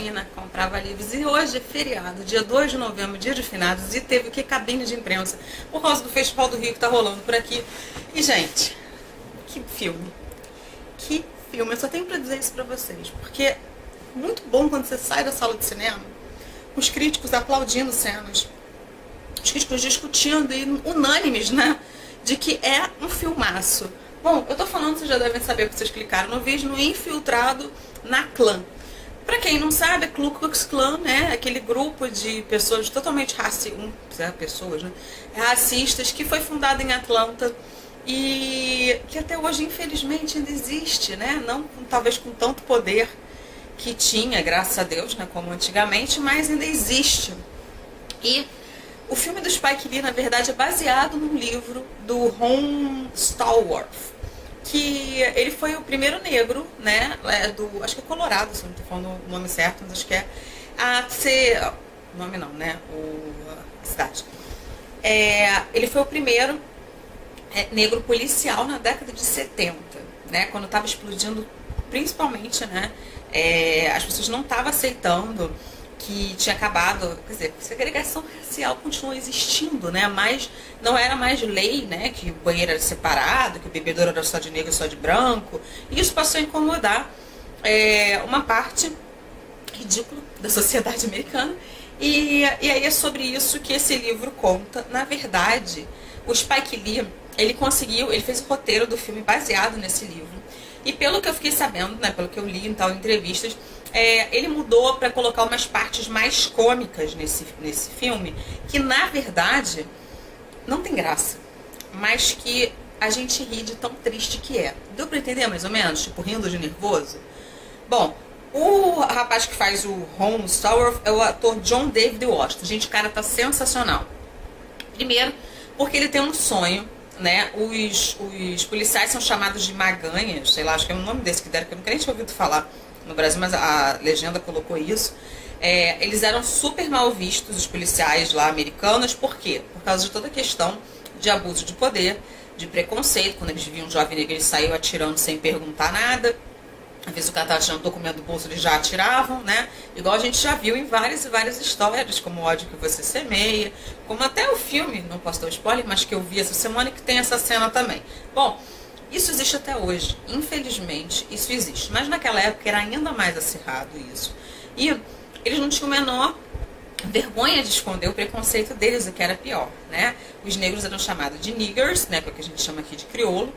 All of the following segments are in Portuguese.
Menina comprava livros. E hoje é feriado, dia 2 de novembro, dia de finados, e teve o que? Cabine de imprensa, por causa do Festival do Rio que tá rolando por aqui. E, gente, que filme. Que filme. Eu só tenho pra dizer isso pra vocês, porque é muito bom quando você sai da sala de cinema, os críticos aplaudindo cenas, os críticos discutindo e unânimes, né? De que é um filmaço. Bom, eu tô falando, vocês já devem saber porque vocês clicaram no vídeo, no Infiltrado na Clã. Pra quem não sabe, a Ku Klux Klan, né, aquele grupo de pessoas totalmente racistas que foi fundado em Atlanta e que até hoje, infelizmente, ainda existe, né, não talvez com tanto poder que tinha, graças a Deus, né, como antigamente, mas ainda existe. E o filme do Spike Lee, na verdade, é baseado num livro do Ron Stallworth, que ele foi o primeiro negro, né, acho que é Colorado, se não estou falando o nome certo, mas acho que é, a ser, nome não, né, a cidade. Ele foi o primeiro negro policial na década de 70, né, quando estava explodindo, principalmente, né, as pessoas não estavam aceitando que tinha acabado, quer dizer, a segregação racial continua existindo, né? Mas não era mais lei, né? Que o banheiro era separado, que o bebedouro era só de negro e só de branco. E isso passou a incomodar uma parte ridícula da sociedade americana. E aí é sobre isso que esse livro conta. Na verdade, o Spike Lee, ele fez o roteiro do filme baseado nesse livro. E pelo que eu fiquei sabendo, né? Pelo que eu li em entrevistas, ele mudou para colocar umas partes mais cômicas nesse filme, que na verdade não tem graça, mas que a gente ri de tão triste que é. Deu para entender mais ou menos? Tipo, rindo de nervoso? Bom, o rapaz que faz o Ron Stallworth é o ator John David Washington. Gente, o cara tá sensacional. Primeiro, porque ele tem um sonho, né? Os policiais são chamados de maganhas, sei lá, acho que é o nome desse que deram, que eu nunca nem tinha ouvido falar no Brasil, mas a legenda colocou isso. Eles eram super mal vistos, os policiais lá americanos. Por quê? Por causa de toda a questão de abuso de poder, de preconceito. Quando eles viam um jovem negro, eles saíam atirando sem perguntar nada. Às vezes o cara estava tirando documento do bolso, eles já atiravam, né? Igual a gente já viu em várias e várias histórias, como O Ódio que Você Semeia, como até o filme, não posso dar spoiler, mas que eu vi essa semana, que tem essa cena também. Bom, isso existe até hoje, infelizmente, isso existe. Mas naquela época era ainda mais acirrado isso. E eles não tinham a menor vergonha de esconder o preconceito deles, o que era pior, né? Os negros eram chamados de niggers, né? Que é o que a gente chama aqui de crioulo.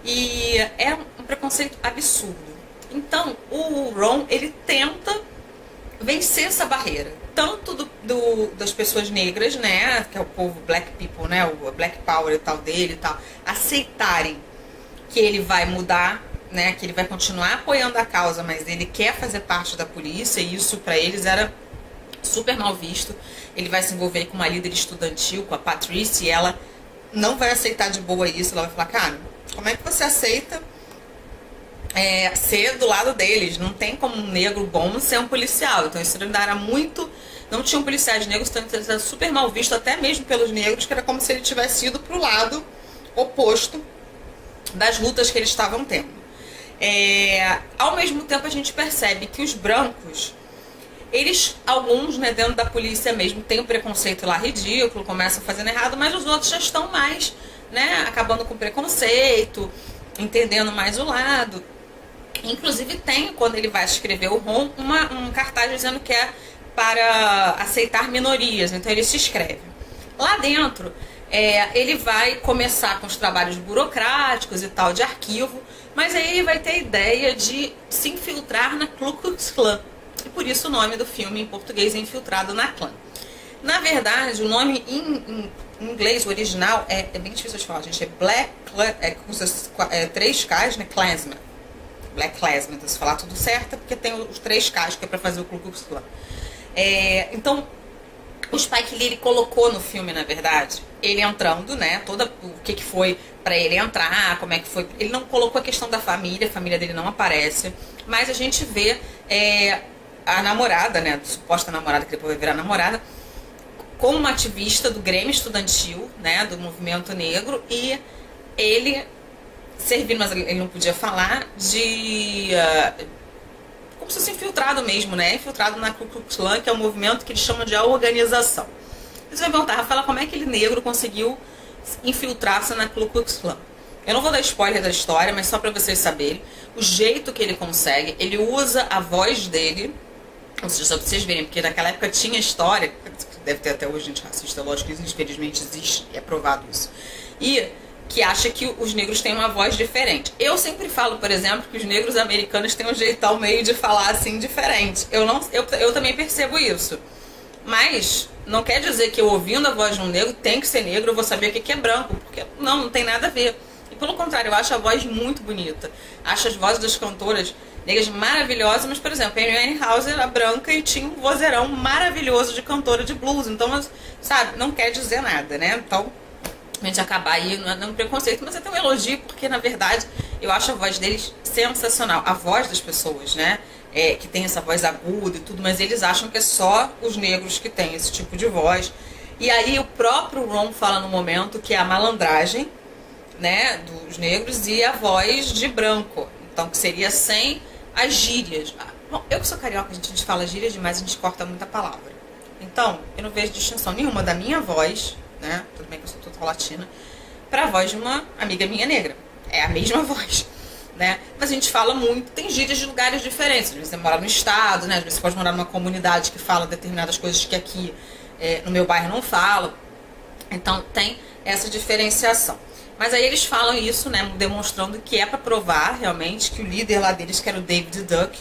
E é um preconceito absurdo. Então, o Ron, ele tenta vencer essa barreira. Tanto das pessoas negras, né? Que é o povo black people, né? O black power e tal dele e tal. Aceitarem que ele vai mudar, né, que ele vai continuar apoiando a causa, mas ele quer fazer parte da polícia, e isso para eles era super mal visto. Ele vai se envolver com uma líder estudantil, com a Patrice, e ela não vai aceitar de boa isso. Ela vai falar, cara, como é que você aceita ser do lado deles? Não tem como um negro bom ser um policial. Então isso ainda era muito... Não tinham policiais negros, então ele era super mal visto, até mesmo pelos negros, que era como se ele tivesse ido pro lado oposto das lutas que eles estavam tendo. Ao mesmo tempo a gente percebe que os brancos, alguns, né, dentro da polícia mesmo, tem um preconceito lá ridículo, começam fazendo errado, mas os outros já estão mais, né, acabando com preconceito, entendendo mais o lado. Inclusive tem, quando ele vai escrever o Ron, um cartaz dizendo que é para aceitar minorias, então ele se inscreve. Lá dentro, ele vai começar com os trabalhos burocráticos e tal, de arquivo, mas aí ele vai ter a ideia de se infiltrar na Ku Klux Klan. E por isso o nome do filme em português é Infiltrado na Clã. Na verdade, o nome em inglês, o original, é bem difícil de falar, gente. É Black Klan, três Ks, né? Klansman. Black Klansman, então se falar tudo certo, é porque tem os três Ks que é pra fazer o Ku Klux Klan. Então, o Spike Lee, ele colocou no filme, na verdade, ele entrando, né, o que foi pra ele entrar, como é que foi. Ele não colocou a questão da família, a família dele não aparece, mas a gente vê a namorada, né, a suposta namorada, que depois vai virar namorada, como uma ativista do Grêmio Estudantil, né, do movimento negro, e ele servindo, mas ele não podia falar, como se fosse infiltrado mesmo, né? Infiltrado na Ku Klux Klan, que é um movimento que eles chamam de organização. Você vai perguntar, Rafaela, como é que aquele negro conseguiu infiltrar-se na Ku Klux Klan? Eu não vou dar spoiler da história, mas só para vocês saberem, o jeito que ele consegue, ele usa a voz dele, ou seja, só para vocês verem, porque naquela época tinha história, deve ter até hoje gente racista, lógico que infelizmente existe, é provado isso, e que acha que os negros têm uma voz diferente. Eu sempre falo, por exemplo, que os negros americanos têm um jeitão meio de falar assim diferente. Eu também percebo isso. Mas não quer dizer que eu ouvindo a voz de um negro tem que ser negro, eu vou saber o que é branco, porque não tem nada a ver. E pelo contrário, eu acho a voz muito bonita. Acho as vozes das cantoras negras maravilhosas, mas, por exemplo, a Amy Winehouse era branca e tinha um vozeirão maravilhoso de cantora de blues. Então, sabe, não quer dizer nada, né? Então, a gente acabar aí num preconceito, mas até um elogio, porque na verdade eu acho a voz deles sensacional. A voz das pessoas, né? Que tem essa voz aguda e tudo, mas eles acham que é só os negros que têm esse tipo de voz. E aí o próprio Ron fala no momento que é a malandragem, né, dos negros e a voz de branco. Então, que seria sem as gírias. Bom, eu que sou carioca, a gente fala gírias demais, a gente corta muita palavra. Então, eu não vejo distinção nenhuma da minha voz, né? Tudo bem que eu sou total latina, pra voz de uma amiga minha negra. É a mesma voz, né? Mas a gente fala muito, tem gírias de lugares diferentes. Às vezes você mora no estado, né? Às vezes você pode morar numa comunidade que fala determinadas coisas que aqui no meu bairro não fala. Então tem essa diferenciação. Mas aí eles falam isso, né? Demonstrando que é pra provar realmente que o líder lá deles, que era o David Duck,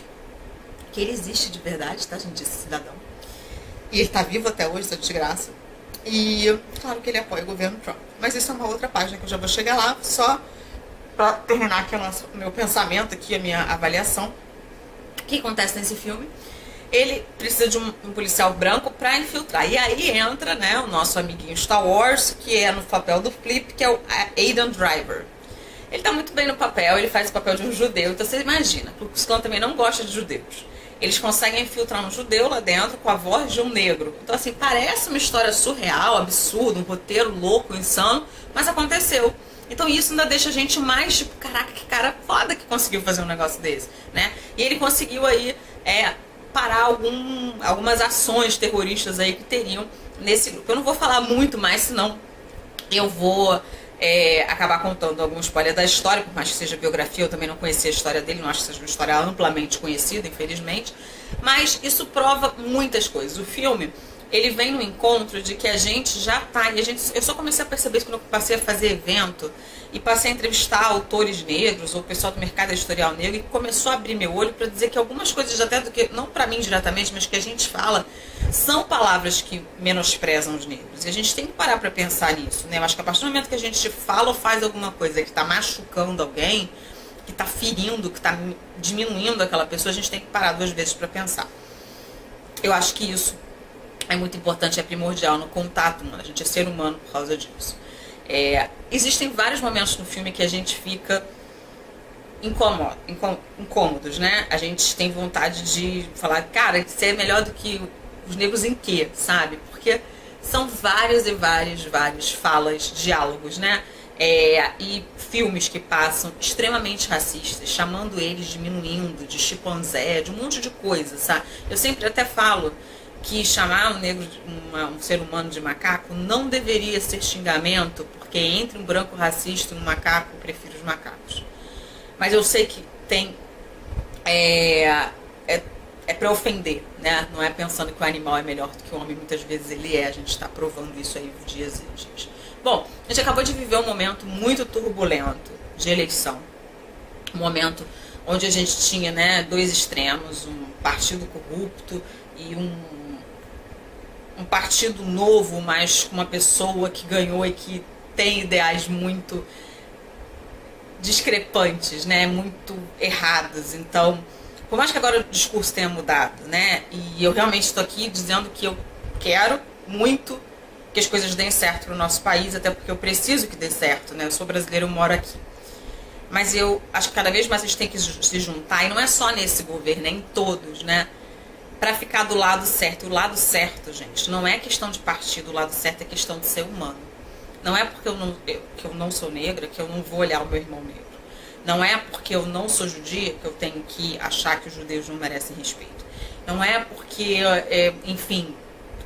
que ele existe de verdade, tá, gente? Esse cidadão. E ele tá vivo até hoje, essa desgraça. E claro que ele apoia o governo Trump. Mas isso é uma outra página que eu já vou chegar lá. Só para terminar aqui o meu pensamento, aqui a minha avaliação. O que acontece nesse filme? Ele precisa de um policial branco para infiltrar. E aí entra, né, o nosso amiguinho Star Wars, que é no papel do Flip, que é o Aidan Driver. Ele tá muito bem no papel, ele faz o papel de um judeu. Então você imagina, o Ku Klux Klan também não gosta de judeus. Eles conseguem infiltrar um judeu lá dentro com a voz de um negro. Então, assim, parece uma história surreal, absurda, um roteiro louco, insano, mas aconteceu. Então isso ainda deixa a gente mais, tipo, caraca, que cara foda que conseguiu fazer um negócio desse, né? E ele conseguiu aí parar algumas ações terroristas aí que teriam nesse grupo. Eu não vou falar muito mais, senão eu vou acabar contando algum spoiler da história, por mais que seja biografia, eu também não conhecia a história dele, não acho que seja uma história amplamente conhecida, infelizmente, mas isso prova muitas coisas. O filme, ele vem no encontro de que a gente já tá, eu só comecei a perceber isso quando eu passei a fazer evento e passei a entrevistar autores negros ou pessoal do mercado editorial negro, e começou a abrir meu olho para dizer que algumas coisas, até do que, não para mim diretamente, mas que a gente fala, são palavras que menosprezam os negros. E a gente tem que parar para pensar nisso, né? Eu acho que a partir do momento que a gente fala ou faz alguma coisa que está machucando alguém, que está ferindo, que está diminuindo aquela pessoa, a gente tem que parar duas vezes para pensar. Eu acho que isso é muito importante, é primordial no contato humano. A gente é ser humano por causa disso. Existem vários momentos no filme que a gente fica incômodos, né? A gente tem vontade de falar, cara, você é melhor do que os negros em quê, sabe? Porque são várias e várias falas, diálogos, né? E filmes que passam extremamente racistas, chamando eles, diminuindo, de chimpanzé, de um monte de coisa, sabe? Eu sempre até falo que chamar um negro, um ser humano de macaco não deveria ser xingamento, porque entre um branco racista e um macaco, eu prefiro os macacos. Mas eu sei que tem para ofender, né? Não é pensando que o animal é melhor do que o homem, muitas vezes ele é. A gente está provando isso aí dias e dias. Bom, a gente acabou de viver um momento muito turbulento de eleição. Um momento onde a gente tinha, né, dois extremos, um partido corrupto e um partido novo, mas com uma pessoa que ganhou e que tem ideais muito discrepantes, né, muito erradas. Então, por mais que agora o discurso tenha mudado, né, e eu realmente estou aqui dizendo que eu quero muito que as coisas deem certo para o nosso país, até porque eu preciso que dê certo, né, eu sou brasileira, eu moro aqui. Mas eu acho que cada vez mais a gente tem que se juntar, e não é só nesse governo, é em todos, né, para ficar do lado certo. E o lado certo, gente, não é questão de partido, o lado certo é questão de ser humano. Não é porque eu não sou negra que eu não vou olhar o meu irmão negro. Não é porque eu não sou judia que eu tenho que achar que os judeus não merecem respeito. Não é porque, enfim,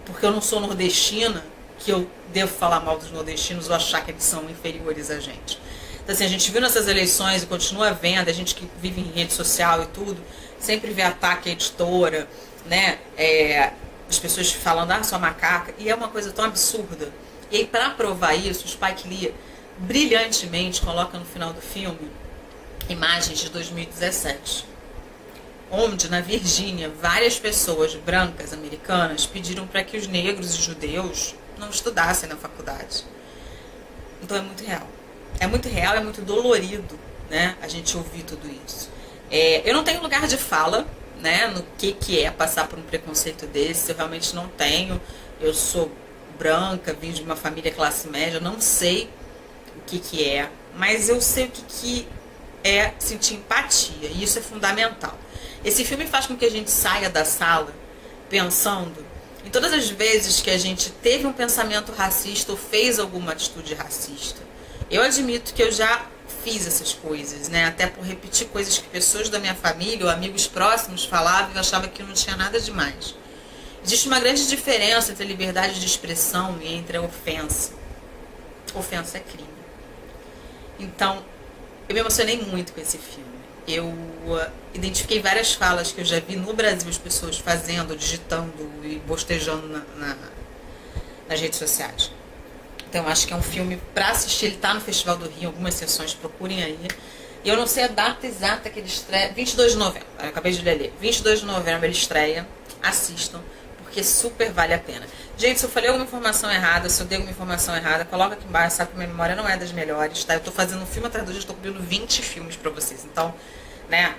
porque eu não sou nordestina que eu devo falar mal dos nordestinos ou achar que eles são inferiores a gente. Então, assim, a gente viu nessas eleições e continua vendo, a gente que vive em rede social e tudo, sempre vê ataque à editora, né? As pessoas falando, sua macaca, e é uma coisa tão absurda. E aí, para provar isso, o Spike Lee brilhantemente coloca no final do filme imagens de 2017, onde na Virgínia várias pessoas brancas americanas pediram para que os negros e judeus não estudassem na faculdade. Então é muito real. É muito real, é muito dolorido, né, a gente ouvir tudo isso. Eu não tenho lugar de fala, né, no que é passar por um preconceito desse. Eu realmente não tenho. Eu sou branca, vim de uma família classe média, não sei o que é, mas eu sei o que é sentir empatia, e isso é fundamental. Esse filme faz com que a gente saia da sala pensando em todas as vezes que a gente teve um pensamento racista ou fez alguma atitude racista. Eu admito que eu já fiz essas coisas, né? Até por repetir coisas que pessoas da minha família ou amigos próximos falavam e eu achava que não tinha nada demais. Existe uma grande diferença entre a liberdade de expressão e entre a ofensa. Ofensa é crime. Então, eu me emocionei muito com esse filme. Eu identifiquei várias falas que eu já vi no Brasil as pessoas fazendo, digitando e bostejando nas redes sociais. Então, acho que é um filme para assistir. Ele está no Festival do Rio, em algumas sessões, procurem aí. E eu não sei a data exata que ele estreia. 22 de novembro, eu acabei de ler. 22 de novembro ele estreia. Assistam, porque super vale a pena. Gente, se eu falei alguma informação errada, se eu dei alguma informação errada, coloca aqui embaixo, sabe que minha memória não é das melhores, tá? Eu tô fazendo um filme atrás do outro, estou cobrindo 20 filmes pra vocês. Então, né,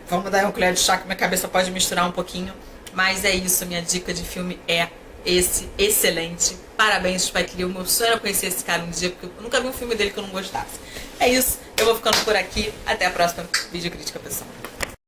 vamos dar uma colher de chá que minha cabeça pode misturar um pouquinho. Mas é isso, minha dica de filme é esse, excelente. Parabéns, Spike Lee. O meu sonho era conhecer esse cara um dia, porque eu nunca vi um filme dele que eu não gostasse. É isso, eu vou ficando por aqui. Até a próxima vídeo crítica, pessoal.